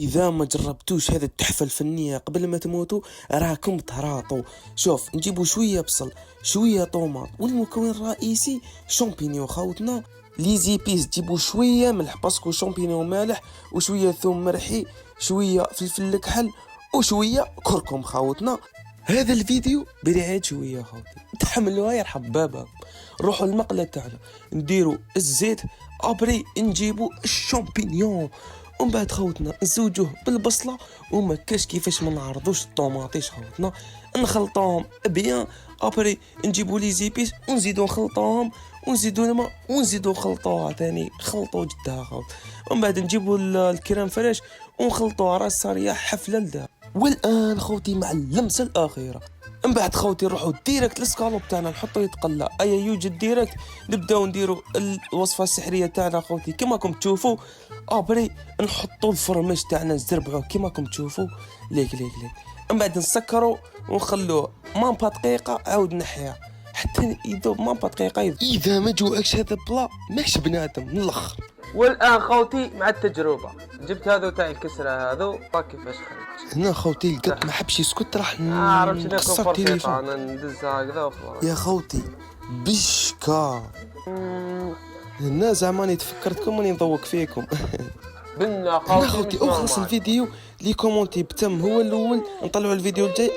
اذا ما جربتوش هذه التحفه الفنيه قبل ما تموتوا راكم تهراطوا. شوف، نجيبوا شويه بصل، شويه طوماط، والمكون الرئيسي شامبينيون خاوتنا. لي زيبيس تجيبوا شويه ملح باسكو شامبينيون مالح، وشويه ثوم مرحي، شويه فلفل الكحل، وشويه كركم خاوتنا. هذا الفيديو برعاية شويه خاوتي، تحملوها يرحب بابا. نروحوا المقله تاعنا، نديروا الزيت، ابري نجيبوا الشامبينيون، ومن بعد خوتنا نزوجوه بالبصله، وما كاش كيفاش ما نعرضوش الطوماطيش خوتنا، نخلطوهم بيان. ابري نجيبوا لي زيبيس ونزيدو نخلطوهم، ونزيدو الماء ونزيدو نخلطوها ثاني، خلطوا جدها خوت. ومن بعد نجيبوا الكريم فريش ونخلطوها راس صاريه حفله لدها. والان خوتي مع اللمسه الاخيره، من بعد خوتي نروحوا ديريكت للسكالوب تاعنا نحطو يتقلى، يوجد ديريكت نبداو نديرو الوصفه السحريه تاعنا خوتي كما راكم تشوفوا. ابري نحطو الفرماج تاعنا نزربعوه كما راكم تشوفوا، ليك ليك ليك. من بعد نسكرو ونخلوه مامبا دقيقه، عاود نحيها حتى يذوب مامبا دقيقه. اذا ما جوعكش هذا بلا ماكش بنادم من الاخر. والان خوتي مع التجربه، جبت هذو تاع الكسره هذو با كيفاش خرج. هنا خوتي لقيت ما حبش يسكت، راح عرفت شنو نكسر يكون التليفون. فرصه ندزها هكذا وخلاص. يا خوتي بشكا هنا زعما راني تفكرتكم راني نضوك فيكم. بنا هنا خوتي خوتي اخلص الفيديو، لي كومونتي بتم هو الاول، نطلعوا الفيديو الجاي